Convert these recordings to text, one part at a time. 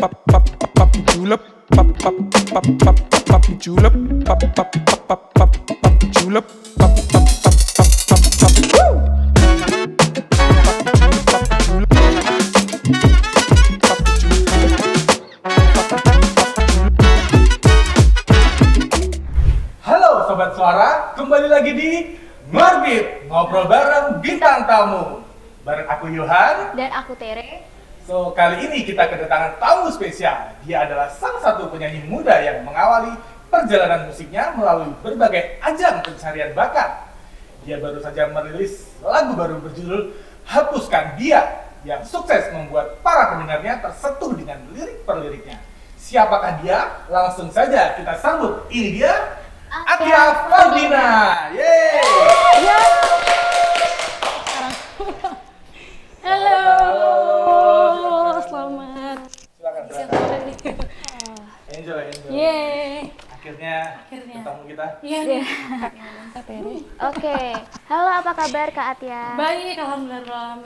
Papi julep, papi julep, papi julep, Halo Sobat Suara, kembali lagi di Ngorbit, ngobrol bareng bintang tamu. Bareng aku Yohan. Dan aku Tere. So, kali ini kita kedatangan tamu spesial. Dia adalah salah satu penyanyi muda yang mengawali perjalanan musiknya melalui berbagai ajang pencarian bakat. Dia baru saja merilis lagu baru berjudul Hapuskan Dia, yang sukses membuat para pendengarnya tersentuh dengan lirik per liriknya. Siapakah dia? Langsung saja kita sambut. Ini dia Atia Faldina. Yeay! Halo, selamat. Silakan. Enjoy. Yeay. Akhirnya ketemu kita. Iya. Oke, halo apa kabar Kak Atia? Baik, alhamdulillah.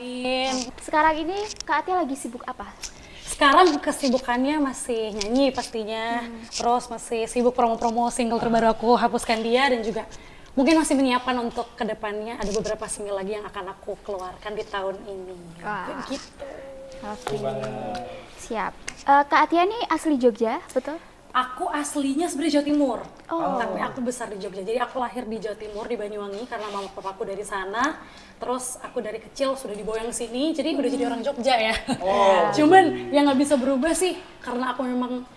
Sekarang ini Kak Atia lagi sibuk apa? Sekarang kesibukannya masih nyanyi pastinya. Terus masih sibuk promo-promo single terbaru aku, Hapuskan Dia, dan juga mungkin masih menyiapkan untuk kedepannya ada beberapa single lagi yang akan aku keluarkan di tahun ini. Wah. Gitu. Oke, siap. Kak Atia ini asli Jogja, betul? Aku aslinya sebenarnya Jawa Timur, Oh. tapi aku besar di Jogja. Jadi aku lahir di Jawa Timur, di Banyuwangi, karena mama papaku dari sana. Terus aku dari kecil sudah diboyong sini, jadi udah jadi orang Jogja ya. Oh. Cuman yang nggak bisa berubah sih, karena aku memang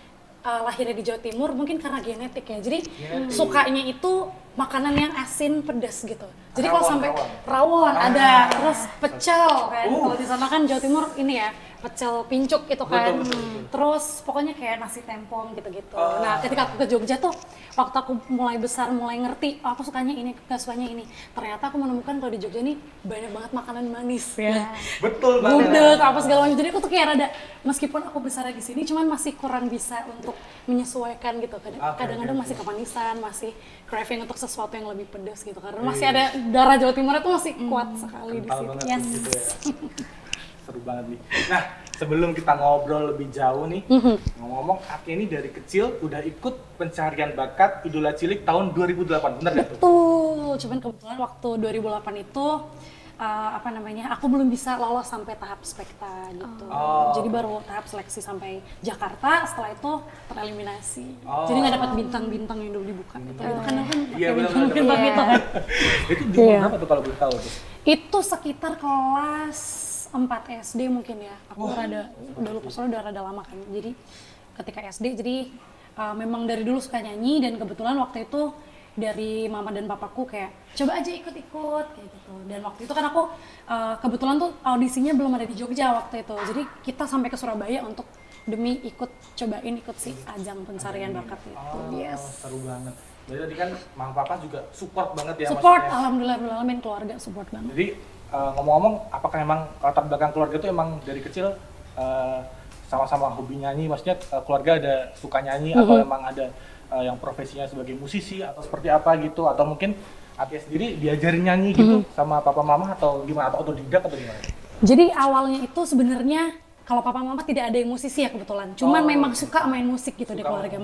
lahirnya di Jawa Timur, mungkin karena genetik ya. Jadi sukanya itu makanan yang asin, pedas gitu. Jadi kalau sampai rawon ada, terus pecel kan. Kalau di sana kan Jawa Timur ini ya, pecel pincuk gitu kan. Betul. Terus pokoknya kayak nasi tempong gitu-gitu. Nah, ketika aku ke Jogja tuh, waktu aku mulai besar, mulai ngerti, oh, aku sukanya ini, gak sukanya ini. Ternyata aku menemukan kalau di Jogja nih banyak banget makanan manis ya. Betul banget. Gudeg, apa segala macam. Jadi aku tuh kayak rada, meskipun aku besar di sini, cuman masih kurang bisa untuk menyesuaikan gitu. Kadang-kadang masih kepanisan, masih craving untuk sesuatu yang lebih pedas gitu. Karena masih ada darah Jawa Timur itu masih kuat sekali di Kental situ. banget Yes. gitu ya. Seru banget nih. Nah, sebelum kita ngobrol lebih jauh nih, ngomong-ngomong, Atia ini dari kecil udah ikut pencarian bakat Idola Cilik tahun 2008, bener gak tuh? Betul, cuman kebetulan waktu 2008 itu aku belum bisa lolos sampai tahap spekta gitu. Jadi baru tahap seleksi sampai Jakarta, setelah itu tereliminasi. Jadi nggak dapat bintang-bintang yang dulu dibuka gitu. Itu kan Iya, pakai benar-benar. bintang gitu kan. Itu di umur berapa tuh kalau boleh tahu tuh? Itu sekitar kelas 4 SD mungkin ya. Aku udah lupa soalnya udah rada lama kan. Jadi ketika SD, jadi memang dari dulu suka nyanyi, dan kebetulan waktu itu dari mama dan papaku kayak coba aja ikut-ikut kayak gitu. Dan waktu itu kan aku kebetulan tuh audisinya belum ada di Jogja waktu itu. Jadi kita sampai ke Surabaya untuk demi ikut si ajang pencarian bakat itu. Yes. Seru banget. Jadi tadi kan Mang Papa juga support banget ya Support, maksudnya. alhamdulillah, keluarga support banget. Jadi ngomong-ngomong, apakah emang latar belakang keluarga itu emang dari kecil sama-sama hobi nyanyi? Maksudnya keluarga ada suka nyanyi atau emang ada yang profesinya sebagai musisi atau seperti apa gitu? Atau mungkin Atia sendiri diajarin nyanyi gitu sama papa mama atau gimana? Atau otodidak atau gimana? Jadi awalnya itu sebenarnya kalau papa mama tidak ada yang musisi ya kebetulan. Cuman memang suka main musik gitu di keluarga.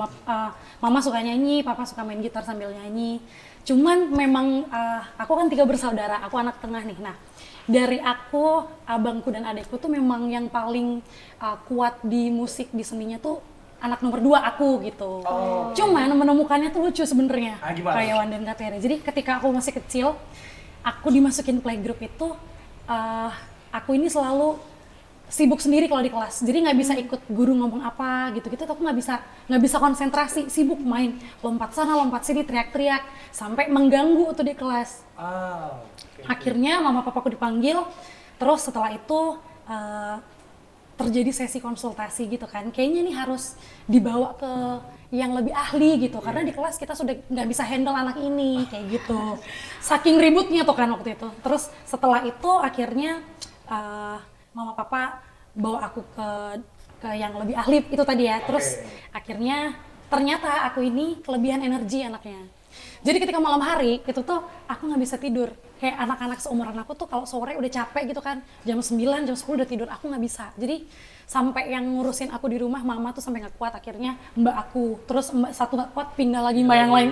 Mama suka nyanyi, papa suka main gitar sambil nyanyi. Cuman memang aku kan 3 bersaudara, aku anak tengah nih. Nah, dari aku, abangku dan adekku tuh memang yang paling kuat di musik, di seninya tuh anak nomor 2 aku gitu. Cuman menemukannya tuh lucu sebenarnya. Kayak Wan dan Kak Tere. Jadi ketika aku masih kecil, aku dimasukin playgroup itu, aku ini selalu sibuk sendiri kalau di kelas. Jadi nggak bisa ikut guru ngomong apa gitu-gitu. Aku nggak bisa konsentrasi, sibuk main, lompat sana, lompat sini, teriak-teriak, sampai mengganggu tuh di kelas. Akhirnya mama papaku dipanggil, terus setelah itu terjadi sesi konsultasi gitu kan. Kayaknya nih harus dibawa ke yang lebih ahli gitu, karena di kelas kita sudah nggak bisa handle anak ini kayak gitu. Saking ributnya tuh kan waktu itu. Terus setelah itu akhirnya mama papa bawa aku ke yang lebih ahli itu tadi ya. Terus akhirnya ternyata aku ini kelebihan energi anaknya. Jadi ketika malam hari itu tuh aku nggak bisa tidur. Kayak anak-anak seumuran aku tuh kalau sore udah capek gitu kan, jam 9, jam 10 udah tidur, aku nggak bisa. Jadi sampai yang ngurusin aku di rumah, mama tuh sampai nggak kuat, akhirnya mbak aku, terus mbak satu nggak kuat pindah lagi mbak yang lain,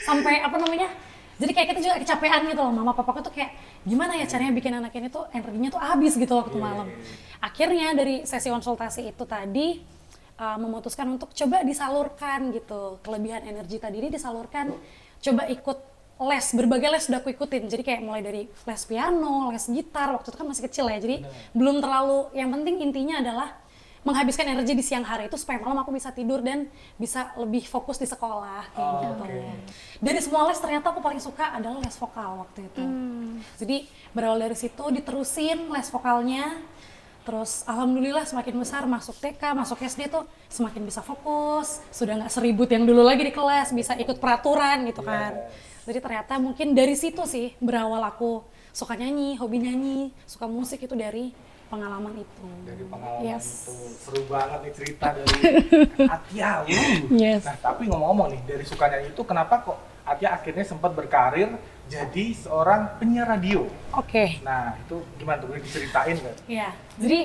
sampai apa namanya, jadi kayak kita juga kecapean gitu loh. Mama papaku tuh kayak gimana ya caranya bikin anak ini tuh energinya tuh habis gitu waktu malam. Akhirnya dari sesi konsultasi itu tadi memutuskan untuk coba disalurkan gitu, kelebihan energi tadi ini disalurkan, coba ikut les, berbagai les udah aku ikutin. Jadi kayak mulai dari les piano, les gitar, waktu itu kan masih kecil ya, jadi belum terlalu, yang penting intinya adalah menghabiskan energi di siang hari itu supaya malam aku bisa tidur dan bisa lebih fokus di sekolah kayak gitu. Dari semua les ternyata aku paling suka adalah les vokal waktu itu. Jadi berawal dari situ diterusin les vokalnya, terus alhamdulillah semakin besar masuk TK, masuk SD tuh semakin bisa fokus, sudah nggak seribut yang dulu lagi di kelas, bisa ikut peraturan gitu kan. Jadi ternyata mungkin dari situ sih berawal aku suka nyanyi, hobi nyanyi, suka musik itu dari pengalaman itu. Dari pengalaman Yes. itu seru banget nih cerita dari Atia. Yes. Nah tapi ngomong-ngomong nih, dari suka nyanyi itu kenapa kok Atia akhirnya sempat berkarir jadi seorang penyiar radio? Oke. Nah itu gimana tuh, boleh diceritain nggak? Iya, jadi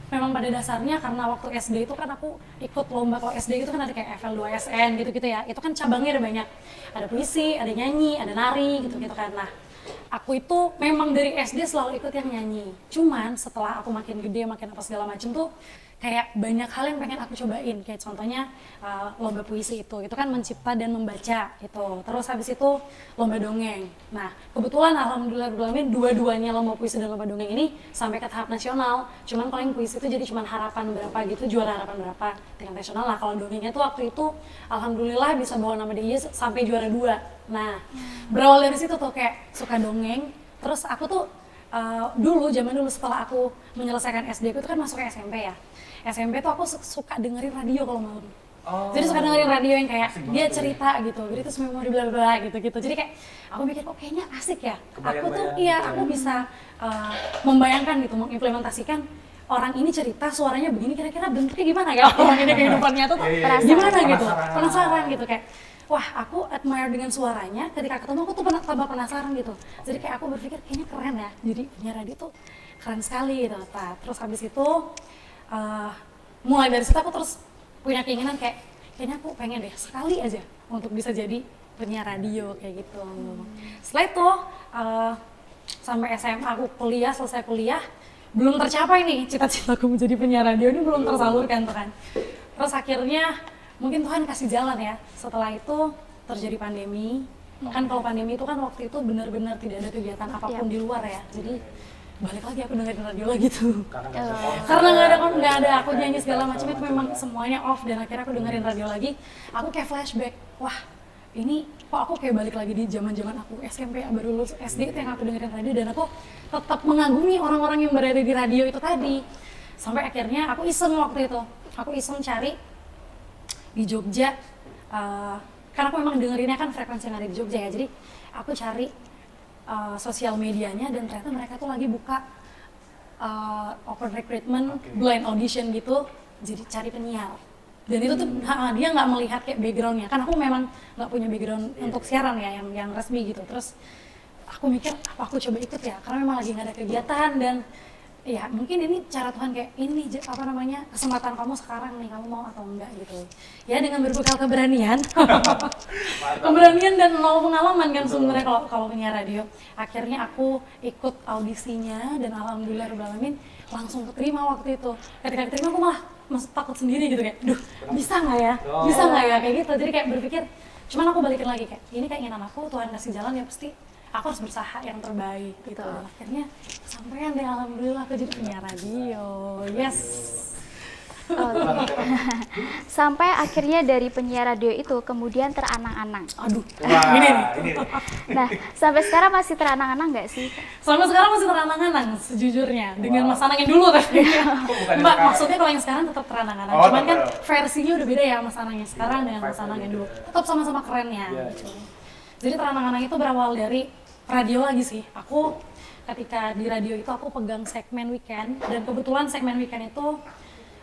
memang pada dasarnya karena waktu SD itu kan aku ikut lomba, kalau SD itu kan ada kayak FL2SN gitu-gitu ya, itu kan cabangnya ada banyak, ada puisi, ada nyanyi, ada nari gitu-gitu kan. Nah, aku itu memang dari SD selalu ikut yang nyanyi, cuman setelah aku makin gede, makin apa segala macem tuh kayak banyak hal yang pengen aku cobain, kayak contohnya lomba puisi itu kan mencipta dan membaca gitu. Terus habis itu lomba dongeng. Nah kebetulan alhamdulillah dua-duanya lomba puisi dan lomba dongeng ini sampai ke tahap nasional. Cuman kalau yang puisi itu jadi cuman harapan berapa gitu, juara harapan berapa tingkat nasional. Nah kalau dongengnya tuh waktu itu alhamdulillah bisa bawa nama DIY sampai juara 2. Nah berawal dari situ tuh kayak suka dongeng. Terus aku tuh zaman dulu setelah aku menyelesaikan SD aku tuh kan masuk ke SMP ya. SMP tuh aku suka dengerin radio kalau malam. Jadi suka dengerin radio yang kayak dia cerita gitu, jadi terus memori bla bla gitu-gitu. Jadi kayak aku mikir kok kayaknya asik ya. Aku tuh aku bisa membayangkan gitu, mengimplementasikan orang ini cerita suaranya begini, kira-kira bentuknya gimana ya orang ini kehidupannya tuh gimana gitu. Penasaran gitu kayak wah aku admire dengan suaranya, ketika ketemu aku tuh tambah penasaran gitu. Jadi kayak aku berpikir kayaknya keren ya, jadi penyiar radio tuh keren sekali gitu. Terus habis itu mulai dari situ aku terus punya keinginan kayaknya aku pengen deh sekali aja untuk bisa jadi penyiar radio kayak gitu. Setelah itu sampai SMA aku kuliah, selesai kuliah belum tercapai nih cita-citaku menjadi penyiar radio ini, belum tersalurkan tuh kan. Terus akhirnya mungkin Tuhan kasih jalan ya. Setelah itu terjadi pandemi. Kan kalau pandemi itu kan waktu itu benar-benar tidak ada kegiatan apapun di luar ya. Jadi balik lagi aku dengerin radio lagi tuh. Karena nggak ada aku nyanyi segala macam, itu memang semuanya off, dan akhirnya aku dengerin radio lagi. Aku kayak flashback. Wah, ini kok aku kayak balik lagi di zaman-zaman aku SMP baru lulus SD itu yang aku dengerin radio, dan aku tetap mengagumi orang-orang yang berada di radio itu tadi. Sampai akhirnya aku iseng waktu itu. Aku iseng cari di Jogja, karena aku memang dengerinnya kan frekuensi yang ada di Jogja ya, jadi aku cari sosial medianya, dan ternyata mereka tuh lagi buka open recruitment, blind audition gitu, jadi cari penyiar. Dan itu tuh dia nggak melihat kayak backgroundnya, kan aku memang nggak punya background untuk siaran ya yang resmi gitu. Terus aku mikir apa aku coba ikut ya, karena memang lagi nggak ada kegiatan, dan ya mungkin ini cara Tuhan kayak ini kesempatan kamu sekarang nih, kamu mau atau enggak gitu ya, dengan berbekal keberanian keberanian dan nol pengalaman kan sebenarnya kalau penyiar radio. Akhirnya aku ikut audisinya dan alhamdulillah langsung keterima waktu itu. Ketika keterima aku malah takut sendiri gitu, kayak duh bisa nggak ya kayak gitu. Jadi kayak berpikir, cuman aku balikin lagi kayak ini keinginan aku, Tuhan kasih jalan ya pasti aku harus berusaha yang terbaik gitu. Akhirnya sampean deh alhamdulillah aku jadi penyiar radio. Yes. Sampai akhirnya dari penyiar radio itu kemudian teranang-anang. Aduh. Ini nih. Nah, sampai sekarang masih teranang-anang nggak sih? Sampai sekarang masih teranang-anang sejujurnya, dengan Mas Anang yang dulu tapi. Mbak, maksudnya kalau yang sekarang tetap teranang-anang. Cuman kan versinya udah beda ya Mas Anang yang sekarang dengan Mas Anang yang dulu. Tetap sama-sama kerennya gitu. Jadi teranang-anang itu berawal dari radio lagi sih. Aku ketika di radio itu aku pegang segmen weekend, dan kebetulan segmen weekend itu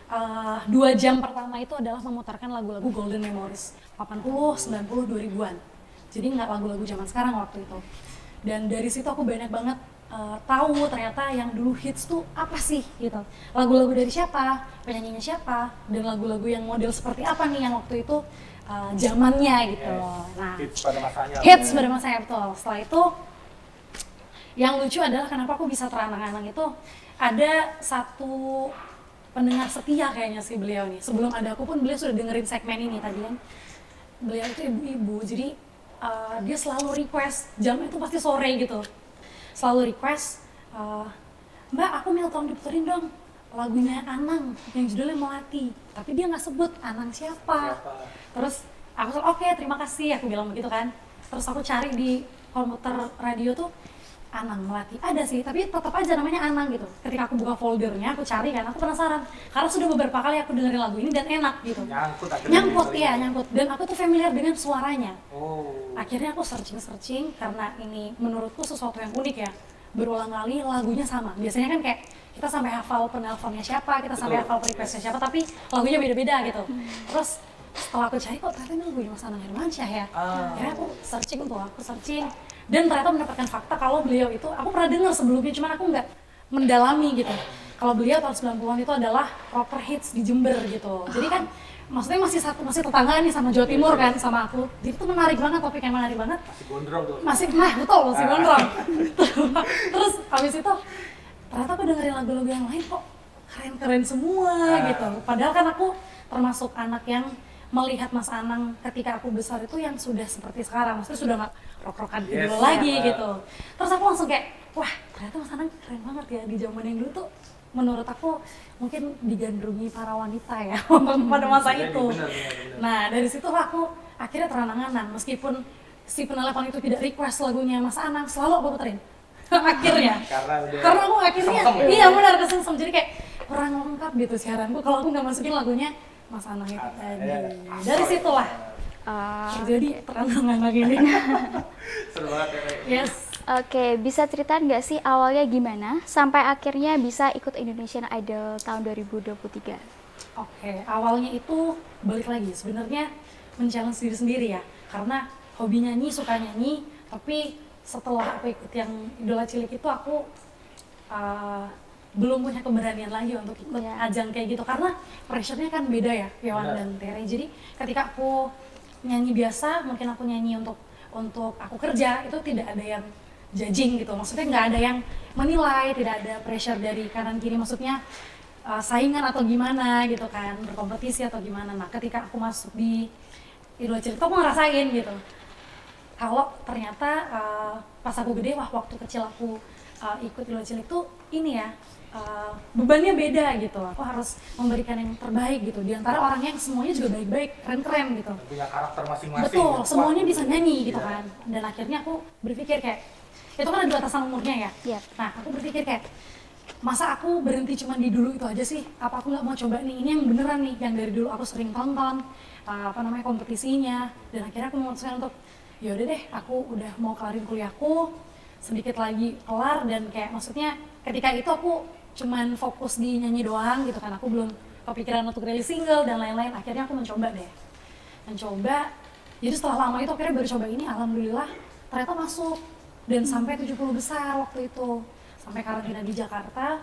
2 jam pertama itu adalah memutarkan lagu-lagu Golden Memories 80, 90, 2000-an. Jadi nggak lagu-lagu zaman sekarang waktu itu. Dan dari situ aku banyak banget tahu ternyata yang dulu hits tuh apa sih gitu. Lagu-lagu dari siapa, penyanyinya siapa, dan lagu-lagu yang model seperti apa nih yang waktu itu zamannya gitu. Nah, Hits pada masanya. hits pada masanya betul. Setelah itu yang lucu adalah kenapa aku bisa teranang-anang itu ada satu pendengar setia kayaknya sih beliau nih. Sebelum ada aku pun beliau sudah dengerin segmen ini tadi kan. Beliau itu ibu-ibu, jadi dia selalu request, jamnya itu pasti sore gitu. Selalu request, Mbak aku minta tolong diputerin dong lagunya Anang yang judulnya Melati. Tapi dia nggak sebut Anang siapa. Terus aku bilang oke terima kasih, aku bilang begitu kan. Terus aku cari di komputer radio tuh Anang Melati, ada sih, tapi tetap aja namanya Anang gitu. Ketika aku buka foldernya, aku cari kan, aku penasaran. Karena sudah beberapa kali aku dengerin lagu ini dan enak gitu. Nyangkut, iya nyangkut. Dan aku tuh familiar dengan suaranya. Akhirnya aku searching karena ini menurutku sesuatu yang unik ya. Berulang kali lagunya sama. Biasanya kan kayak kita sampai hafal penelponnya siapa, kita sampai hafal requestnya siapa, tapi lagunya beda-beda gitu. Terus setelah aku cari kok ternyata ini lagunya Mas Anang Hermansyah ya. Akhirnya aku searching dan ternyata mendapatkan fakta kalau beliau itu aku pernah dengar sebelumnya, cuman aku nggak mendalami gitu. Kalau beliau tahun 90-an itu adalah rocker hits di Jember gitu. Jadi kan maksudnya masih tetanggaan nih sama Jawa Timur kan sama aku. Jadi itu menarik banget, topik yang menarik banget. Masih gondrong tuh. Betul, masih gondrong. Terus habis itu ternyata aku dengerin lagu-lagu yang lain kok keren-keren semua gitu. Padahal kan aku termasuk anak yang melihat Mas Anang ketika aku besar itu yang sudah seperti sekarang, maksudnya sudah nggak rock-rockan gitu lagi gitu. Terus aku langsung kayak, wah ternyata Mas Anang keren banget ya di zaman yang dulu tuh. Menurut aku mungkin digandrungi para wanita ya pada masa itu. Bener. Nah dari situ aku akhirnya teranang-anang, meskipun si penelepon itu tidak request lagunya Mas Anang, selalu aku puterin. Akhirnya karena aku akhirnya iya benar kesengsem, jadi kayak kurang lengkap gitu siaranku kalau aku nggak masukin lagunya Mas Anang itu tadi. Dari situlah jadi teranang-anang ini. Seru banget ya. Yes. Oke, bisa ceritain nggak sih awalnya gimana sampai akhirnya bisa ikut Indonesian Idol tahun 2023? Oke, awalnya itu balik lagi sebenarnya men-challenge diri sendiri ya, karena hobi nyanyi, suka nyanyi, tapi setelah aku ikut yang Idola Cilik itu aku belum punya keberanian lagi untuk ikut ajang kayak gitu, karena pressure-nya kan beda ya, Yohan dan Tere. Jadi ketika aku nyanyi biasa, mungkin aku nyanyi untuk aku kerja, itu tidak ada yang judging gitu, maksudnya nggak ada yang menilai, tidak ada pressure dari kanan kiri, maksudnya saingan atau gimana gitu kan, berkompetisi atau gimana. Nah ketika aku masuk di Idola Cilik, aku ngerasain gitu kalau ternyata pas aku gede, waktu kecil aku ikut Idola Cilik tuh ini ya, bebannya beda gitu. Aku harus memberikan yang terbaik gitu di antara orang yang semuanya juga baik-baik, keren-keren gitu. Punya karakter masing-masing. Betul, semuanya bisa nyanyi gitu kan. Dan akhirnya aku berpikir kayak, itu kan ada batasan umurnya ya. Nah aku berpikir kayak, masa aku berhenti cuma di dulu itu aja sih? Apa aku nggak mau coba nih, ini yang beneran nih, yang dari dulu aku sering tonton kompetisinya. Dan akhirnya aku memutuskan untuk yaudah deh, aku udah mau kelarin kuliahku, sedikit lagi kelar. Dan kayak maksudnya ketika itu aku cuman fokus di nyanyi doang gitu kan, aku belum kepikiran untuk rilis single dan lain-lain. Akhirnya aku mencoba, jadi setelah lama itu akhirnya baru coba ini, alhamdulillah ternyata masuk dan sampai 70 besar waktu itu, sampai karantina di Jakarta.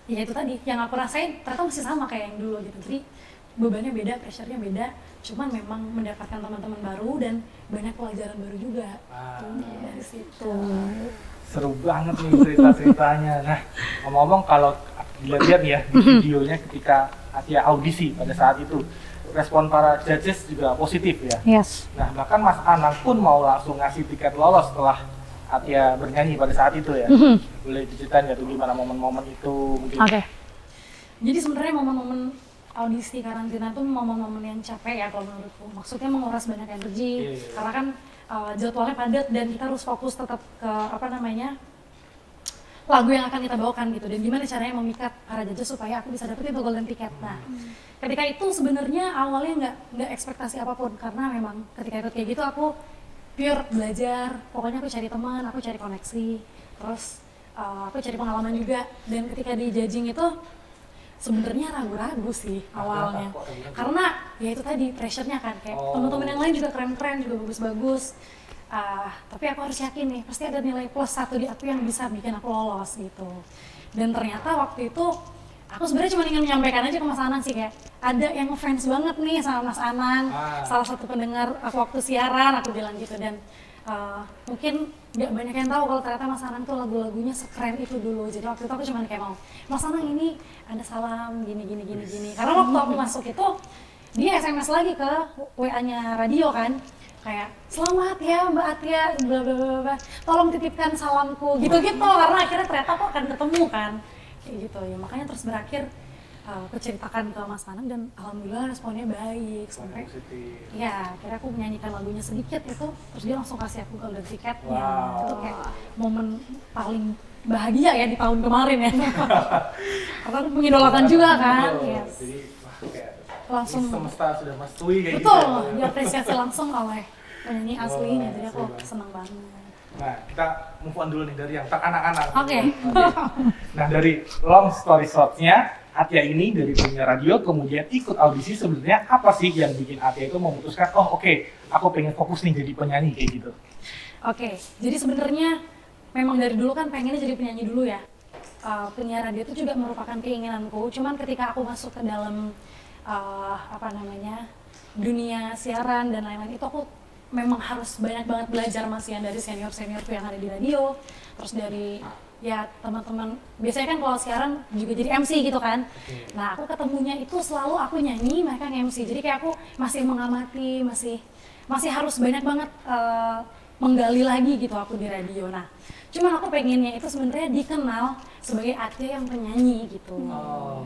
Ya itu tadi yang aku rasain ternyata masih sama kayak yang dulu gitu, jadi bebannya beda, pressure-nya beda, cuman memang mendapatkan teman-teman baru dan banyak pelajaran baru juga dari situ. Seru banget nih cerita-ceritanya. Nah, ngomong-ngomong kalau dilihat ya di videonya ketika Atia audisi pada saat itu, respon para judges juga positif ya. Yes. Nah, bahkan Mas Anang pun mau langsung ngasih tiket lolos setelah Atia bernyanyi pada saat itu ya. Boleh diceritain nggak tuh gimana momen-momen itu mungkin? Oke. Jadi sebenarnya momen-momen audisi karantina itu momen-momen yang capek ya kalau menurutku. Maksudnya menguras banyak energi, karena kan jadwalnya padat dan kita harus fokus tetap ke lagu yang akan kita bawakan gitu, dan gimana caranya memikat para judges supaya aku bisa dapetin tuh golden ticket. Nah, ketika itu sebenarnya awalnya nggak ekspektasi apapun, karena memang ketika ikut kayak gitu aku pure belajar, pokoknya aku cari teman, aku cari koneksi, terus aku cari pengalaman juga. Dan ketika di judging itu sebenarnya ragu-ragu sih awalnya. Kok ragu-ragu? Karena ya itu tadi pressure-nya kan kayak teman-teman yang lain juga keren-keren, juga bagus-bagus. Tapi aku harus yakin nih, pasti ada nilai plus satu di aku yang bisa bikin aku lolos gitu. Dan ternyata waktu itu aku sebenarnya cuma ingin menyampaikan aja ke Mas Anang sih, kayak ada yang ngefans banget nih sama Mas Anang, salah satu pendengar aku waktu siaran, aku bilang gitu. Dan mungkin nggak banyak yang tahu kalau ternyata Mas Anang tuh lagu-lagunya sekeren itu dulu. Jadi waktu itu aku cuma kayak mau, Mas Anang ini ada salam gini. Karena waktu aku masuk itu dia SMS lagi ke WA-nya radio kan, kayak selamat ya Mbak Atia, bla bla bla bla, tolong titipkan salamku gitu-gitu. Karena akhirnya ternyata aku akan ketemu kan, kayak gitu ya. Makanya terus berakhir aku ceritakan ke Mas Anang dan alhamdulillah responnya baik sampai ya akhirnya aku menyanyikan lagunya sedikit itu, terus dia langsung kasih aku golden ticketnya. Itu kayak momen paling bahagia ya di tahun kemarin ya. Karena aku mengidolakan juga kan. Yes. Jadi kayak Langsung semesta sudah merestui kayak betul, gitu ya. diapresiasi langsung oleh penyanyi aslinya, jadi aku senang banget. Nah, kita move on dulu nih dari yang teranak-anak. Oke. Nah, dari long story short-nya, Atia ini dari punya radio kemudian ikut audisi. Sebenarnya apa sih yang bikin Atia itu memutuskan, oh oke, aku pengen fokus nih jadi penyanyi kayak gitu? Oke, jadi sebenarnya memang dari dulu kan pengennya jadi penyanyi dulu ya. Penyiar radio itu juga merupakan keinginanku. Cuman ketika aku masuk ke dalam dunia siaran dan lain-lain itu aku memang harus banyak banget belajar masih dari senior-seniorku yang ada di radio, terus dari ya teman-teman, biasanya kan kalau siaran juga jadi MC gitu kan. Nah aku ketemunya itu selalu aku nyanyi, mereka nge-MC, jadi kayak aku masih mengamati, masih harus banyak banget menggali lagi gitu aku di radio. Nah cuman aku pengennya itu sebenarnya dikenal sebagai Atia yang penyanyi gitu.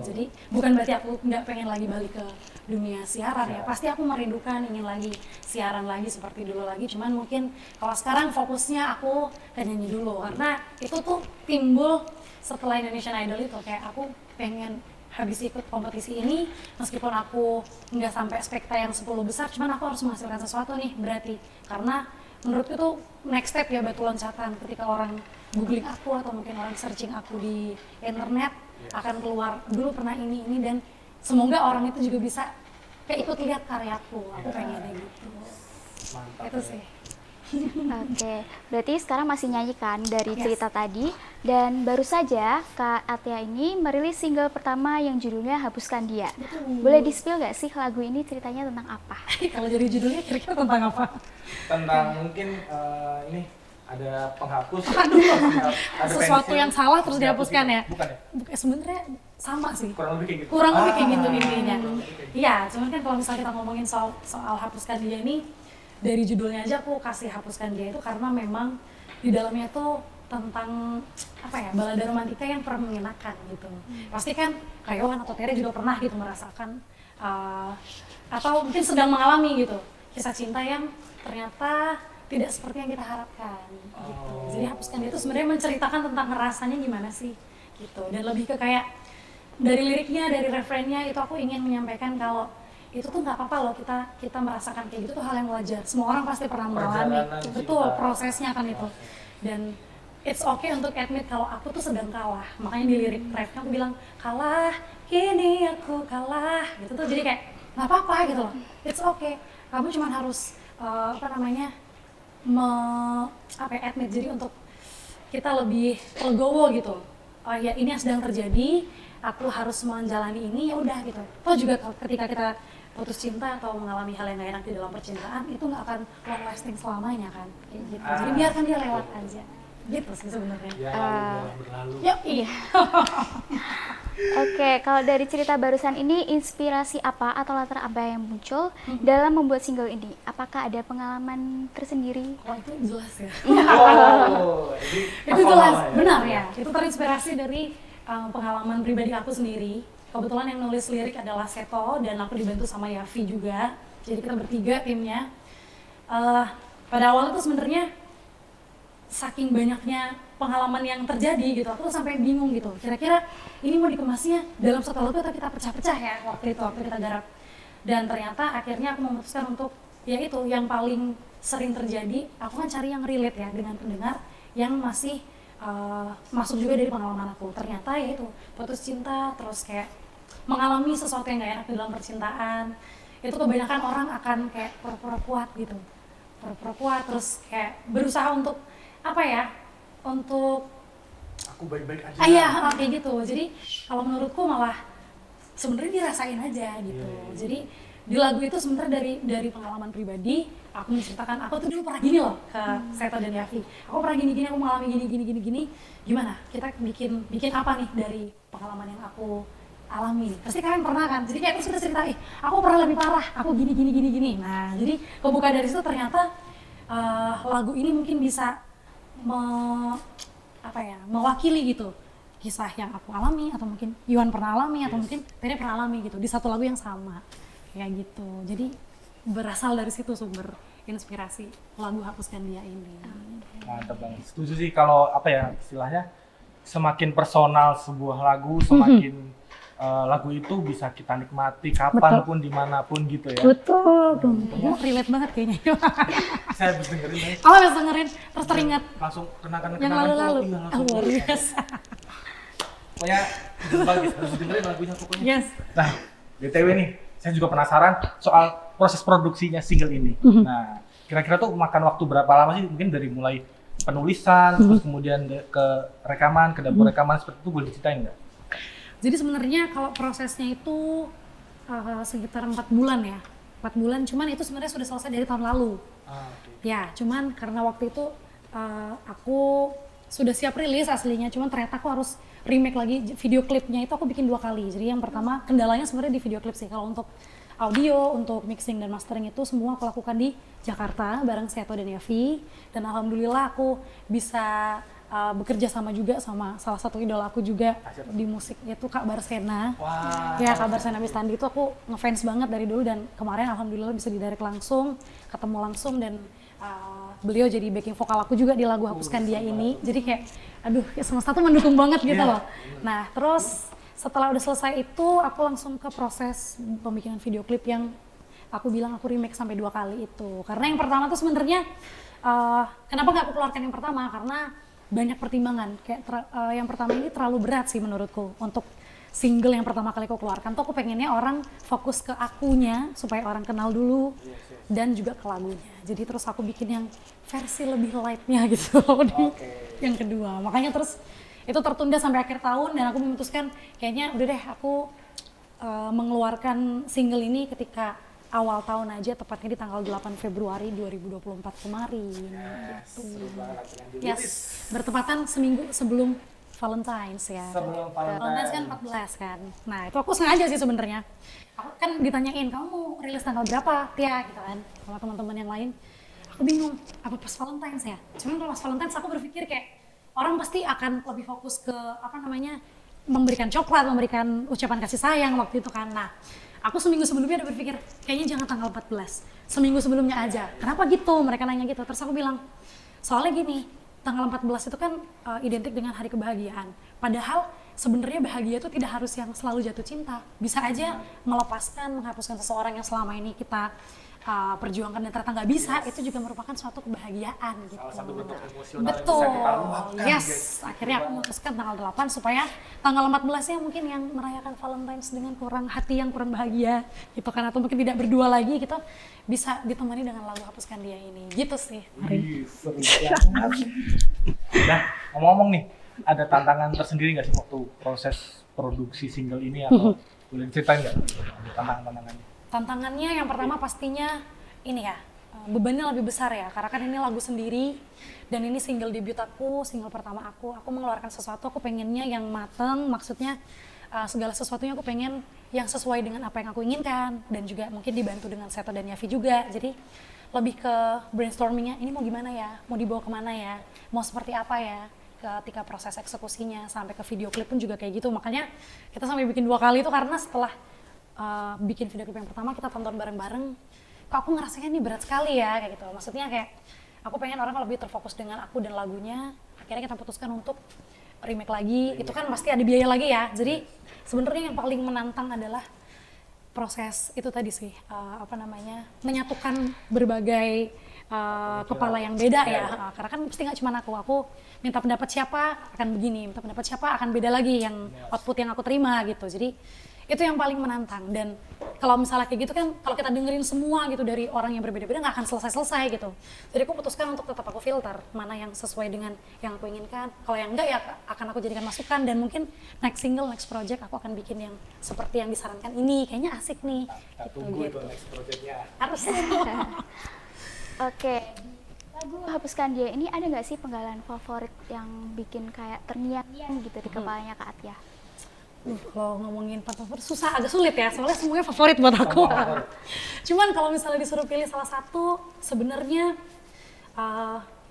Jadi bukan berarti aku nggak pengen lagi balik ke dunia siaran ya, pasti aku merindukan, ingin lagi siaran lagi seperti dulu lagi. Cuman mungkin kalau sekarang fokusnya aku ke nyanyi dulu, karena itu tuh timbul setelah Indonesian Idol itu, kayak aku pengen habis ikut kompetisi ini, meskipun aku nggak sampai spekta yang 10 besar, cuman aku harus menghasilkan sesuatu nih berarti. Karena menurutku itu next step ya, batu loncatan ketika orang googling aku atau mungkin orang searching aku di internet, akan keluar dulu pernah ini dan semoga orang itu juga bisa kayak ikut lihat karyaku. Aku pengennya gitu. Mantap. Itu sih. Oke, berarti sekarang masih nyanyi kan dari cerita tadi, dan baru saja Kak Atia ini merilis single pertama yang judulnya Hapuskan Dia. Boleh di-spill nggak sih lagu ini ceritanya tentang apa? Kalau jadi judulnya kira-kira tentang apa? Tentang mungkin ini ada penghapus, ada Sesuatu pensil, yang salah terus dihapuskan ya? Bukan ya? Bukan, sebenarnya sama sih. Kurang lebih kayak gitu. Kurang lebih kayak gitu intinya. Iya, cuman kan kalau misalnya kita ngomongin soal hapuskan dia ini, dari judulnya aja aku kasih hapuskan dia itu karena memang di dalamnya tuh tentang apa ya, balada romantika yang pernah mengenakan gitu. Pasti kan Kayohan atau Tere juga pernah gitu merasakan atau mungkin sedang mengalami gitu kisah cinta yang ternyata tidak seperti yang kita harapkan gitu. Jadi hapuskan dia itu sebenarnya menceritakan tentang rasanya gimana sih gitu, dan lebih ke kayak dari liriknya, dari refrennya itu aku ingin menyampaikan kalau itu tuh nggak apa-apa loh kita merasakan kayak gitu tuh hal yang wajar. Semua orang pasti pernah mengalami, betul prosesnya kan itu. Dan it's okay untuk admit kalau aku tuh sedang kalah. Makanya di lirik refnya aku bilang kalah, kini aku kalah gitu tuh. Jadi kayak nggak apa-apa gitu loh. It's okay. Kamu cuma harus admit. Jadi untuk kita lebih legowo gitu. Oh ya ini yang sedang terjadi, aku harus menjalani ini, ya udah gitu. Toh juga ketika kita putus cinta atau mengalami hal yang gak enak di dalam percintaan, itu nggak akan long lasting selamanya kan, kayak gitu. Jadi biarkan dia lewat aja, gitu sih sebenarnya. Berlalu. Yuk, iya. Oke, kalau dari cerita barusan ini, inspirasi apa atau latar apa yang muncul dalam membuat single ini? Apakah ada pengalaman tersendiri? Oh itu jelas ya. Jadi Itu jelas, benar ya. Itu terinspirasi dari pengalaman pribadi aku sendiri. Kebetulan yang nulis lirik adalah Seto dan aku dibantu sama Yavi juga. Jadi kita bertiga timnya. Pada awal itu sebenarnya saking banyaknya pengalaman yang terjadi gitu, aku tuh sampai bingung gitu. Kira-kira ini mau dikemasnya dalam satu lagu atau kita pecah-pecah ya waktu kita garap. Dan ternyata akhirnya aku memutuskan untuk ya itu yang paling sering terjadi. Aku kan cari yang relate ya dengan pendengar yang masih masuk juga dari pengalaman aku. Ternyata ya itu putus cinta, terus kayak mengalami sesuatu yang gak enak di dalam percintaan, itu kebanyakan orang akan kayak pura-pura kuat gitu, pura-pura kuat, terus kayak berusaha untuk apa ya, untuk Aku baik-baik aja. iya kayak gitu. Jadi kalau menurutku malah sebenarnya dirasain aja gitu. Jadi di lagu itu sebenarnya dari pengalaman pribadi, aku menceritakan aku tuh dulu pernah gini loh ke Seto dan Yafi. Aku pernah gini, aku mengalami gini. Gimana? Kita bikin apa nih dari pengalaman yang aku alami? Pasti kalian pernah kan? Jadi kayak aku sudah cerita, aku pernah lebih parah, aku gini. Nah, jadi kebuka dari situ ternyata lagu ini mungkin bisa mewakili gitu kisah yang aku alami, atau mungkin Yuan pernah alami, atau mungkin Tere pernah alami gitu di satu lagu yang sama kayak gitu. Jadi berasal dari situ sumber inspirasi lagu Hapuskan Dia ini. Mantap banget. Setuju sih kalau apa ya istilahnya, semakin personal sebuah lagu, semakin lagu itu bisa kita nikmati kapanpun, dimanapun gitu ya. Betul. Relate banget kayaknya. Saya habis dengerin ya. Oh, habis dengerin terus teringat Langsung kenangan yang lalu-lalu. Luar biasa. Pokoknya bagus, harus dengerin lagunya pokoknya. Yes. Nah, BTW nih, saya juga penasaran soal proses produksinya single ini. Nah, kira-kira tuh makan waktu berapa lama sih? Mungkin dari mulai penulisan, terus kemudian ke rekaman, ke dapur rekaman, seperti itu boleh diceritain nggak? Jadi sebenarnya kalau prosesnya itu sekitar 4 bulan ya. 4 bulan, cuman itu sebenarnya sudah selesai dari tahun lalu. Okay. Ya, cuman karena waktu itu aku sudah siap rilis aslinya, cuman ternyata aku harus remake lagi video klipnya. Itu aku bikin 2 kali. Jadi yang pertama kendalanya sebenarnya di video klip sih. Kalau untuk audio, untuk mixing dan mastering itu semua aku lakukan di Jakarta bareng Seto dan Yafi. Dan alhamdulillah aku bisa bekerja sama juga sama salah satu idola aku juga di musik, yaitu Kak Barsena. Wah. Ya, Kak Barsena Bistandi itu aku ngefans banget dari dulu, dan kemarin alhamdulillah bisa didirect langsung, ketemu langsung, dan beliau jadi backing vokal aku juga di lagu Hapuskan Dia ini. Jadi kayak aduh, ya semesta tuh mendukung banget gitu loh. Nah, terus setelah udah selesai itu aku langsung ke proses pembikinan video klip yang aku bilang aku remake sampai 2 kali itu. Karena yang pertama tuh sebenarnya kenapa nggak aku keluarkan yang pertama? Karena banyak pertimbangan. Kayak yang pertama ini terlalu berat sih menurutku untuk single yang pertama kali aku keluarkan. Tuh aku pengennya orang fokus ke akunya supaya orang kenal dulu, dan juga ke lagunya. Jadi terus aku bikin yang versi lebih lightnya gitu di yang kedua. Makanya terus itu tertunda sampai akhir tahun, dan aku memutuskan kayaknya udah deh aku mengeluarkan single ini ketika awal tahun aja, tepatnya di tanggal 8 Februari 2024 kemarin. Yes, bertepatan seminggu sebelum Valentine's ya. Sebelum Valentine's kan 14 kan. Nah, itu aku sengaja sih sebenarnya. Aku kan ditanyain, kamu mau rilis tanggal berapa, Tia, gitu kan, sama teman-teman yang lain. Aku bingung, apa pas Valentine's ya? Cuman kalau pas Valentine's aku berpikir kayak orang pasti akan lebih fokus ke memberikan coklat, memberikan ucapan kasih sayang waktu itu kan. Nah, aku seminggu sebelumnya udah berpikir, kayaknya jangan tanggal 14, seminggu sebelumnya aja. Kenapa gitu? Mereka nanya gitu. Terus aku bilang, soalnya gini, tanggal 14 itu kan identik dengan hari kebahagiaan. Padahal sebenarnya bahagia itu tidak harus yang selalu jatuh cinta. Bisa aja melepaskan, menghapuskan seseorang yang selama ini kita perjuangkan dan ternyata nggak bisa, itu juga merupakan suatu kebahagiaan gitu. Salah satu bentuk emosional Betul. yang bisa kita luapkan. Yes, Guys. akhirnya aku memutuskan tanggal 8 supaya tanggal 14-nya mungkin yang merayakan Valentine's dengan hati yang kurang bahagia gitu kan, atau mungkin tidak berdua lagi gitu, bisa ditemani dengan lagu Hapuskan Dia ini. Gitu sih. Wih, seru banget. Nah, ngomong-ngomong nih, ada tantangan tersendiri nggak sih waktu proses produksi single ini, atau boleh ceritain nggak tantangan-tantangannya? Tantangannya yang pertama pastinya ini ya, bebannya lebih besar ya, karena kan ini lagu sendiri dan ini single debut aku, single pertama aku mengeluarkan sesuatu, aku pengennya yang mateng, maksudnya segala sesuatunya aku pengen yang sesuai dengan apa yang aku inginkan, dan juga mungkin dibantu dengan Seto dan Yafi juga. Jadi lebih ke brainstormingnya, ini mau gimana ya, mau dibawa kemana ya, mau seperti apa ya, ketika proses eksekusinya sampai ke video klip pun juga kayak gitu. Makanya kita sampai bikin 2 kali itu karena setelah bikin video klip yang pertama kita tonton bareng-bareng, kok aku ngerasanya ini berat sekali ya, kayak gitu. Maksudnya kayak aku pengen orang lebih terfokus dengan aku dan lagunya. Akhirnya kita putuskan untuk remake lagi. Itu kan pasti ada biaya lagi ya. Jadi sebenarnya yang paling menantang adalah proses itu tadi sih, menyatukan berbagai kepala yang beda ya. Karena kan pasti nggak cuma aku minta pendapat siapa akan begini, minta pendapat siapa akan beda lagi yang output yang aku terima gitu. Jadi Itu yang paling menantang. Dan kalau misalnya kayak gitu kan, kalau kita dengerin semua gitu dari orang yang berbeda-beda, nggak akan selesai-selesai gitu. Jadi aku putuskan untuk tetap aku filter mana yang sesuai dengan yang aku inginkan. Kalau yang enggak ya akan aku jadikan masukan, dan mungkin next single, next project aku akan bikin yang seperti yang disarankan ini. Kayaknya asik nih. Kita Gitu, tunggu gitu. itu next project-nya. Harus. Oke, lagu Hapuskan Dia ini ada nggak sih penggalan favorit yang bikin kayak terngiang-ngiang gitu di kepalanya Kak Atia? Kalau ngomongin favorit susah, agak sulit ya, soalnya semuanya favorit buat aku. Semua favorit. Cuman kalau misalnya disuruh pilih salah satu, sebenarnya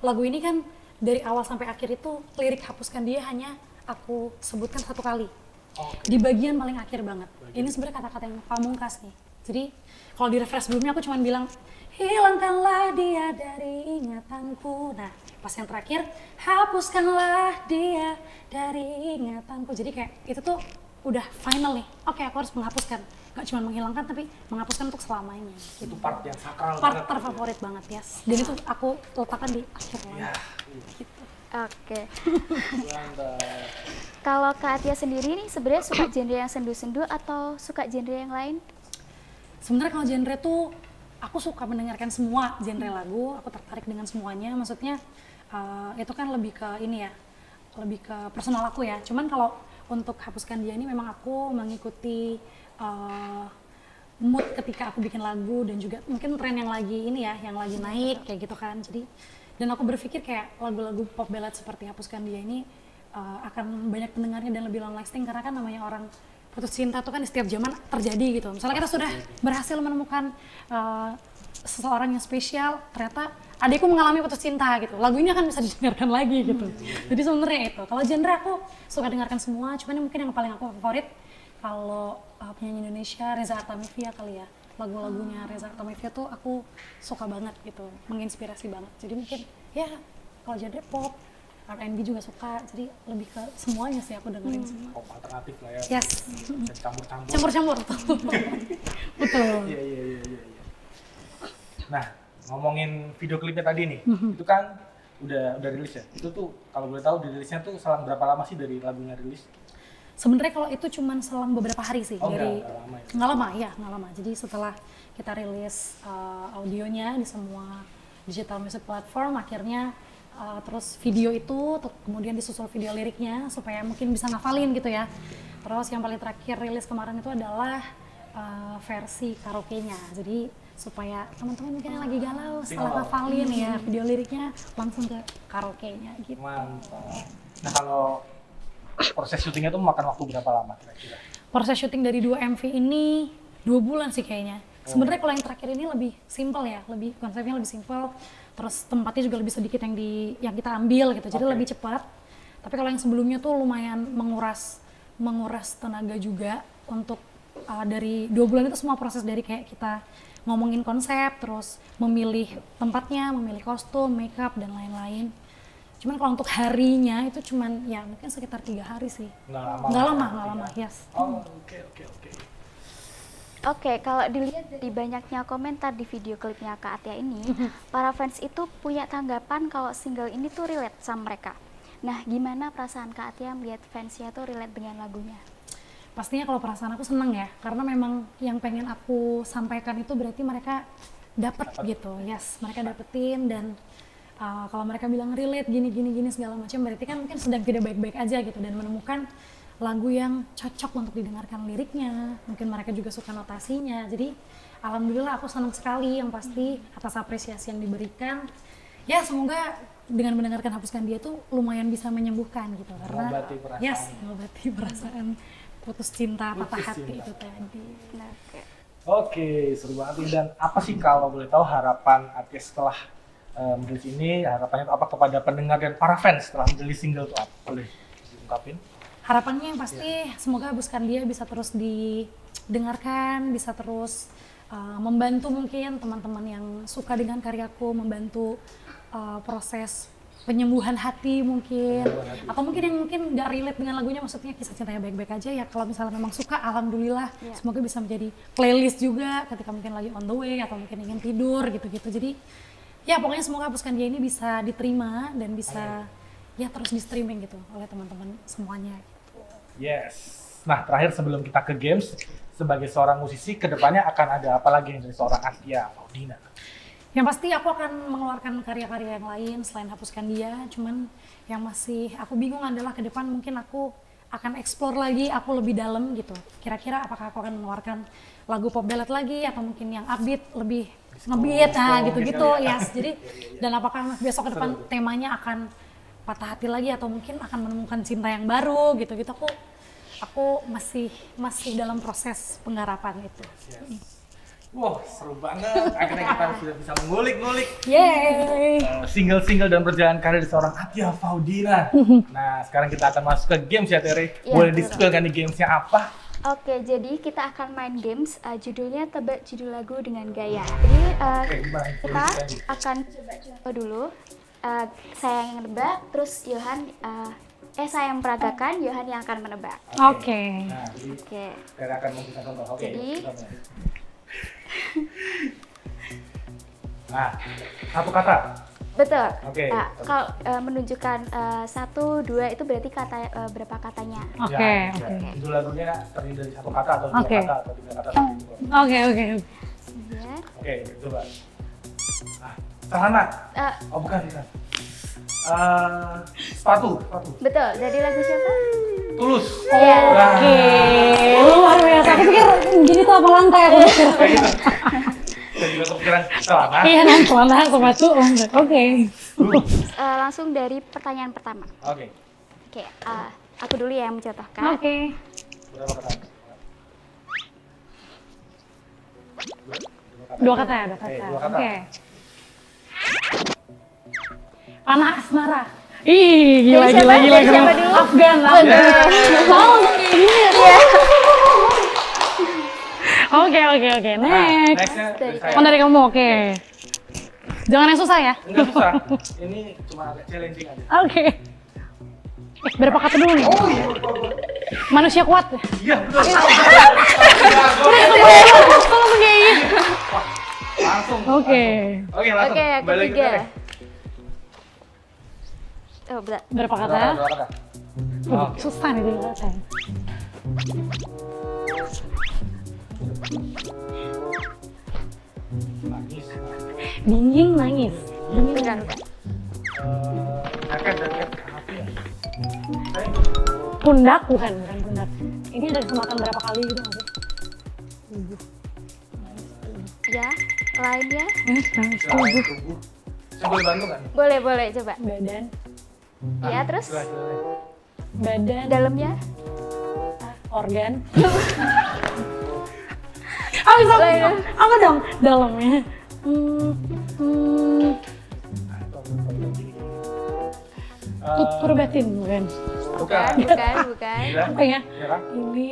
lagu ini kan dari awal sampai akhir itu lirik Hapuskan Dia hanya aku sebutkan satu kali. Oke. Di bagian paling akhir banget. Ini sebenarnya kata-kata yang pamungkas nih. Jadi kalau di refresh sebelumnya aku cuma bilang, hilangkanlah dia dari ingatanku. Nah, pas yang terakhir, hapuskanlah dia dari ingatanku. Jadi kayak itu tuh udah final nih. Oke, aku harus menghapuskan. Gak cuma menghilangkan, tapi menghapuskan untuk selamanya. Itu part yang sakral Part banget. terfavorit banget, yes. Dan itu aku letakkan di akhir Ya, lagu. Gitu. Oke, mantap. kalau Kak Atia sendiri nih sebenarnya suka genre yang sendu-sendu atau suka genre yang lain? Sebenarnya kalau genre tuh aku suka mendengarkan semua genre lagu, aku tertarik dengan semuanya. Maksudnya itu kan lebih ke ini ya, lebih ke personal aku ya. Cuman kalau untuk Hapuskan Dia ini memang aku mengikuti mood ketika aku bikin lagu, dan juga mungkin tren yang lagi ini ya, yang lagi naik kayak gitu kan. Jadi dan aku berpikir kayak lagu-lagu pop ballad seperti Hapuskan Dia ini akan banyak pendengarnya dan lebih long lasting, karena kan namanya orang putus cinta tuh kan di setiap zaman terjadi gitu. Misalnya kita sudah berhasil menemukan seseorang yang spesial, ternyata adikku mengalami putus cinta gitu. Lagu ini akan bisa didengarkan lagi gitu. Jadi sebenarnya itu. Kalau genre aku suka dengarkan semua, cuman yang mungkin yang paling aku favorit kalau penyanyi Indonesia Reza Artamevia kali ya. Lagu-lagunya Reza Artamevia tuh aku suka banget gitu, menginspirasi banget. Jadi mungkin ya kalau genre pop, R&B juga suka, jadi lebih ke semuanya sih aku dengerin semua. Pop alternatif lah ya. Yes. Bisa campur-campur. Campur-campur tuh. Betul. Iya. Nah, ngomongin video klipnya tadi nih, itu kan udah rilis ya. Itu tuh kalau boleh tahu dirilisnya tuh selang berapa lama sih dari lagunya rilis? Sebenarnya kalau itu cuman selang beberapa hari sih, Oh, dari nggak lama ya? nggak lama. Jadi setelah kita rilis audionya di semua digital music platform, akhirnya terus video itu, kemudian disusul video liriknya supaya mungkin bisa ngafalin gitu ya. Terus yang paling terakhir rilis kemarin itu adalah versi karaoke-nya. Jadi supaya teman-teman mungkin yang lagi galau setelah ngafalin ya video liriknya, langsung ke karaoke-nya gitu. Mantap. Nah, kalau proses syutingnya tuh makan waktu berapa lama kira-kira? Proses syuting dari 2 MV ini 2 bulan sih kayaknya. Sebenarnya kalau yang terakhir ini lebih simple ya, lebih konsepnya lebih simple. Terus tempatnya juga lebih sedikit yang kita ambil gitu, jadi lebih cepat. Tapi kalau yang sebelumnya tuh lumayan menguras tenaga juga untuk dari 2 bulan itu semua proses dari kayak kita ngomongin konsep, terus memilih tempatnya, memilih kostum, makeup dan lain-lain. Cuman kalau untuk harinya itu cuman ya mungkin sekitar 3 hari sih. Nggak lama, yes. Oh, oke. Oke, kalau dilihat dari banyaknya komentar di video klipnya Kak Atia ini, para fans itu punya tanggapan kalau single ini tuh relate sama mereka. Nah, gimana perasaan Kak Atia melihat fansnya tuh relate dengan lagunya? Pastinya kalau perasaan aku seneng ya, karena memang yang pengen aku sampaikan itu berarti mereka dapet gitu, yes, mereka dapetin. Dan kalau mereka bilang relate gini segala macam, berarti kan mungkin sedang tidak baik-baik aja gitu, dan menemukan lagu yang cocok untuk didengarkan liriknya. Mungkin mereka juga suka notasinya. Jadi alhamdulillah aku senang sekali yang pasti atas apresiasi yang diberikan. Ya semoga dengan mendengarkan Hapuskan Dia tuh lumayan bisa menyembuhkan gitu, karena Mengobati perasaan. yes, mengobati perasaan putus cinta, patah Putus hati cinta. itu tadi. Nah, oke. Oke, seru banget nih. Dan apa sih kalau boleh tahu harapan artis setelah merilis ini, harapannya apa kepada pendengar dan para fans setelah merilis single itu apa? Boleh diungkapin? Harapannya yang pasti semoga Hapuskan Dia bisa terus didengarkan, bisa terus membantu mungkin teman-teman yang suka dengan karyaku, membantu proses penyembuhan hati mungkin, atau mungkin yang mungkin nggak relate dengan lagunya, maksudnya kisah cintanya baik-baik aja ya. Kalau misalnya memang suka, alhamdulillah, semoga bisa menjadi playlist juga ketika mungkin lagi on the way atau mungkin ingin tidur gitu-gitu. Jadi ya pokoknya semoga Hapuskan Dia ini bisa diterima dan bisa ya terus di streaming gitu oleh teman-teman semuanya. Yes. Nah, terakhir sebelum kita ke games, sebagai seorang musisi, kedepannya akan ada apa lagi dari seorang Atia Faudina? Yang pasti aku akan mengeluarkan karya-karya yang lain selain Hapuskan Dia. Cuman yang masih aku bingung adalah ke depan mungkin aku akan explore lagi, aku lebih dalam gitu. Kira-kira apakah aku akan mengeluarkan lagu pop ballad lagi atau mungkin yang upbeat, lebih ngebeat, gitu-gitu. Yes. Jadi dan apakah besok ke depan temanya akan patah hati lagi atau mungkin akan menemukan cinta yang baru gitu-gitu. Aku masih dalam proses penggarapan itu. Wah, seru banget. Akhirnya kita sudah bisa mengulik-ngulik Yeay! single-single dan perjalanan karir seorang Atia Faudina. Nah, sekarang kita akan masuk ke games ya, Tere. Iya, Boleh betul. di-spill kan nih gamesnya apa? Oke, jadi kita akan main games, judulnya tebak judul lagu dengan gaya. Jadi gimana? kita akan coba dulu. Saya yang nebak, terus saya yang peragakan, Yohan yang akan menebak. Oke. Nah, jadi Oke. Tere akan memberikan contoh. Oke. Jadi- kita mulai. Nah, satu kata. Betul. Oke. Nah, kalau menunjukkan 1, 2 itu berarti berapa katanya. Oke, Ya, oke. ya. Judul lagunya terdiri dari satu kata atau dua Oke. kata atau tiga kata seperti itu. Oke. Ya. Oke, coba. Nah, celana. Eh, Oh, bukan. Sepatu. betul. Dari lagu siapa? Tulus. Iya. Oke. Luar biasa. Aku pikir gini tuh apa lantai aku pikir. Kayak gitu. Saya juga kepikiran celana. Iya, kan celana sepatu. Oke. Langsung dari pertanyaan pertama. Oke. Oke, aku dulu ya yang mencontohkan. Oke. Berapa kata? Dua kata ya, dua Oke, kata. dua kata. Oke. Panah asmara. Ih, gila. Dari siapa dulu? Afgan. Oh, kayak gini ya. Oke. Nah, Next. nextnya dari saya. Oh, dari kamu, oke. Jangan yang susah ya. Enggak susah. Ini cuma agak challenging aja. Oke. Berapa kata dulu nih? Oh iya. Manusia kuat. Iya, betul. Tolong kayak gini. Langsung. Oke. Oke, langsung. Oke, Balik ke ketiga. Tere. Oh, betul. Berapa kata? Dua kata. Oke. Susah nih jadi kata. Nangis. Dingin nangis. Bukan. Jaket apa ya? Pundak bukan pundak. Ini ada kesempatan berapa kali gitu nggak sih? Ya, lainnya. Tubuh. Saya boleh bantu nggak nih? Boleh, coba. Badan. Ya, terus Silahkan. Badan. dalamnya. Organ. Bisa. Apa dong? Dalamnya. Perbatin bukan? Bukan. Bukan. Gila. Apa ya? Nyerah. Ini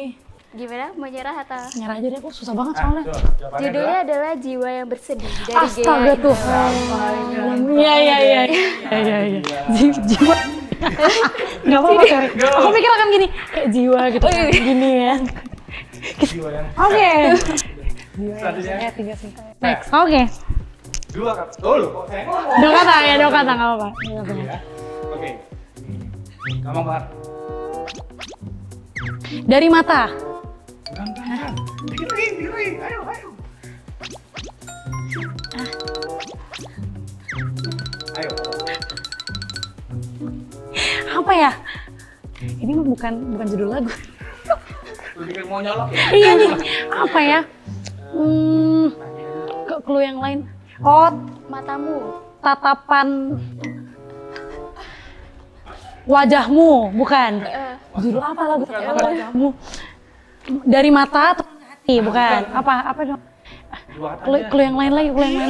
Gimana? Mau nyerah atau? nyerah aja deh, aku susah banget Nah, soalnya. coba, jawabannya Judulnya adalah Jiwa yang Bersedih dari Astaga Gea Tuhan. Indra. Iya. Jiwa. Gak apa-apa, Kak. Aku pikir akan gini, kayak jiwa gitu. Gini ya. Jiwa yang Oke. selanjutnya. Ya, 3 sih. Next. Oke. Dua kata. Dulu kok saya ngomong. Dua kata ya, dua kata nggak apa-apa. Dua kata. Ya. Oke. Gampang banget. Dari mata. Gampang. Dikit lagi. Ayo. Ayo. Apa ya? Ini mah bukan judul lagu. Lu pikir mau nyolok ya? Iya nih. Apa ya? Clue yang lain. Oh, Matamu. tatapan wajahmu, bukan. Judul apa lagu? Wajahmu. Dari mata atau hati, bukan. Apa dong? Dua kata aja. Clue yang lain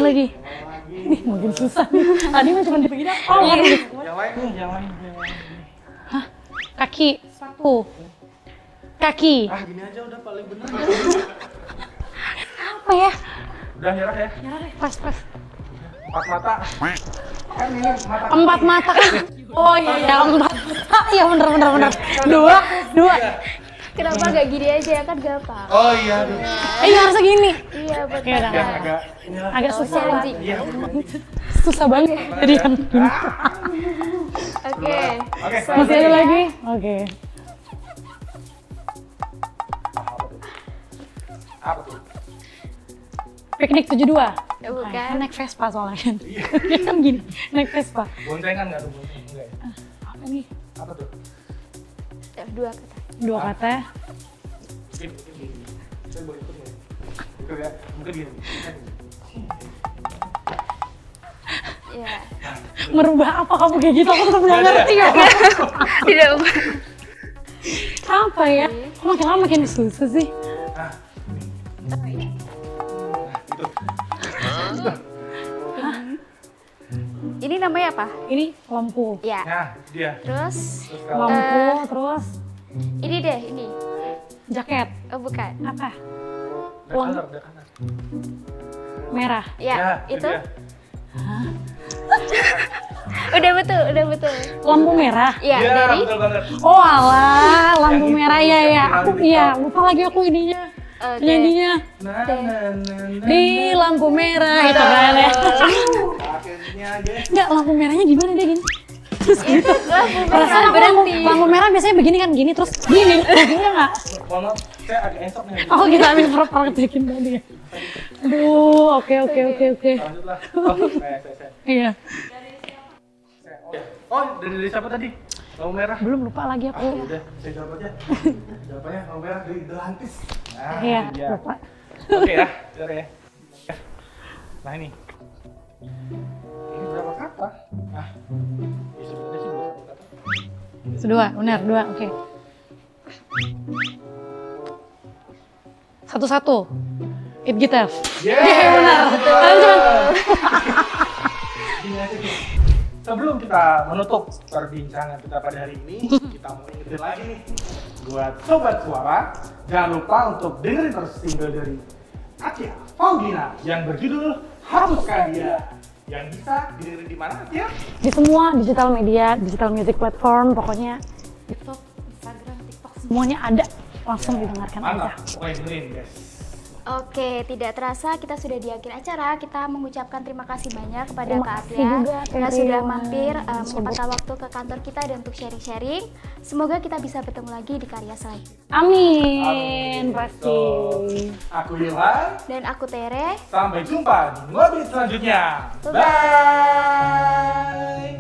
lagi. Ini makin susah nih. Tadi mah cuma begini. Oh, Yang lain. hah? Kaki, sepatu. Kaki. Gini aja udah paling benar. Apa ya? Udah nyerah ya? Nyerah deh, pas. Empat mata. Kan ini mata. Empat mata kan? Oh iya, empat mata. Iya bener. Dua. Kenapa gak gini aja ya kan gampang? Oh iya. Aduh. Harusnya gini. Iya betul. Oke, udah. Ya, agak inilah. Agak susah lah. challenging. Iya. Susah banget. Jadi yang gini. Oke. Oke. Masih ada lagi? Oke. Apa tuh? Piknik 72. Bukan. Kan naik Vespa soalnya kan. Iya. Kan gini, naik Vespa. Boncengan nggak tuh? Bonceng? Enggak ya? Apa nih? Apa tuh? 2 kata. 2 kata. Mungkin gini. Saya boleh ikut nggak? Ikut ya? Mungkin gini. Iya. Merubah apa kamu kayak gitu? Aku tetap nggak ngerti ya. Tidak. Apa ya? Kok makin lama makin susah sih? Nah, itu. Ini namanya apa? Ini lampu. Ya. Nah, itu dia. Terus Terus kalau Lampu, terus ini deh, ini. jaket. Oh, bukan. Apa? udah kanan. Merah. Ya, itu itu. dia. Udah betul. Lampu merah. Ya, Iya, dari betul banget. Oh alah, lampu Yang itu, merah ya yang ya. viral Aku di iya, TikTok. lupa lagi aku ininya. Oke. Nyanyinya. Nah, nah, nah, Di lampu merah itu kan ya. akhirnya aja. Enggak, lampu merahnya gimana dia gini? Terus gitu. Lampu Perasaan merah aku berhenti. lampu merah biasanya begini kan, gini terus gini. Gini enggak? Mohon maaf, saya agak entok nih. Oh kita habis praktekin tadi ya. Aduh, oke. Lanjutlah. Oh, saya. Iya. Oh, dari siapa tadi? Lampu merah. Belum lupa lagi aku. Udah, saya jawab aja. Jawabannya lampu merah dari Delantis. Nah, Iya, itu dia. lupa. Oke ya, bentar ya. Nah ini. Ini berapa kata? Nah, ya sebenarnya sih dua kata. Dua, benar, dua, oke. Satu-satu. It guitar. Yeah, benar. Gini aja nih. Sebelum kita menutup perbincangan kita pada hari ini, kita mau ingetin lagi nih buat Sobat Suara, jangan lupa untuk dengerin terus single dari Atia Faudina yang berjudul Hapuskan Dia, yang bisa didengerin di mana, Atia? Di semua digital media, digital music platform, pokoknya YouTube, Instagram, TikTok, semuanya ada. Langsung didengarkan aja. Mantap, pokoknya dengerin guys. Oke, tidak terasa kita sudah di akhir acara. Kita mengucapkan terima kasih banyak kepada Terima Kak kasih Atia juga, yang Terry. sudah mampir Sobat. menyempatkan waktu ke kantor kita dan untuk sharing-sharing. Semoga kita bisa bertemu lagi di karya selanjutnya. Amin, pasti. So, aku Ilham. Dan aku Tere. Sampai jumpa di ngobrol selanjutnya. Bye-bye. Bye.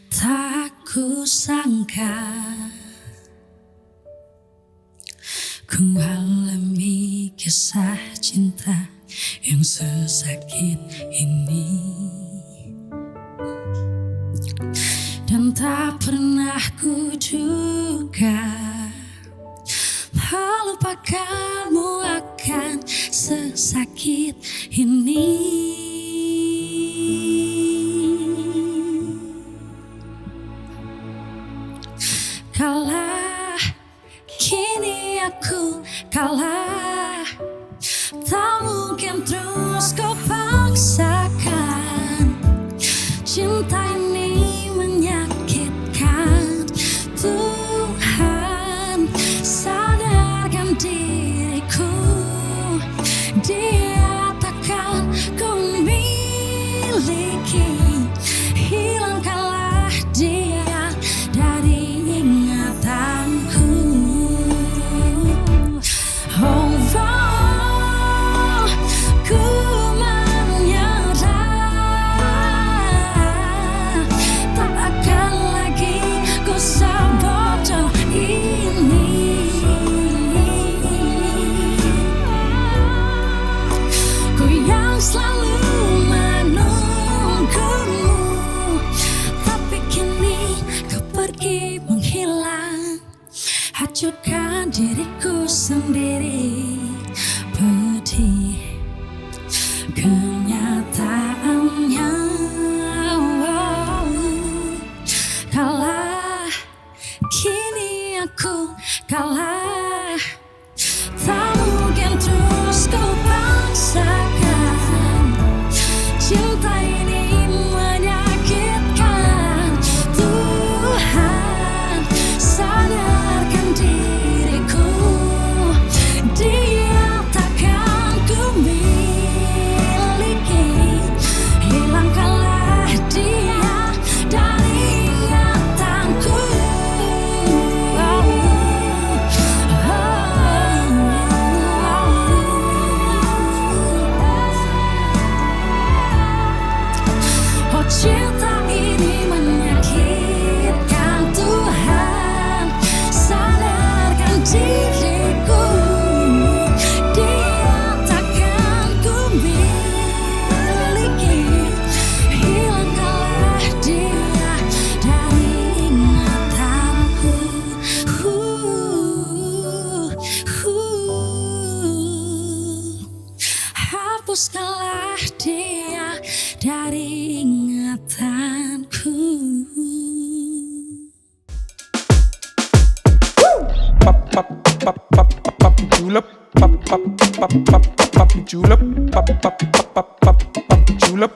Tak kusangka ku alami kisah cinta yang sesakit ini, dan tak pernah ku duga melupakanmu akan sesakit ini. Kalah, kini aku kalah. Tak mungkin terus kau paksakan. Cinta ini menyakitkan. Tuhan, sadarkan diriku. Dia takkan ku miliki. Hilangkanlah dia dari ingatanku. Oh, ku menyerah. Tak akan lagi ku sebodoh ini. Ku yang selalu menunggumu, tapi kini kau pergi menghilang. Hancurkan diriku sendiri, pedih kenyataannya. Kalah, kini aku kalah. Tak mungkin terus kau paksakan. Cinta ini menyakitkan. Tuhan, sadarkan diriku. Dia takkan ku hapuskanlah dia dari ingatanku. Julep, julep, julep,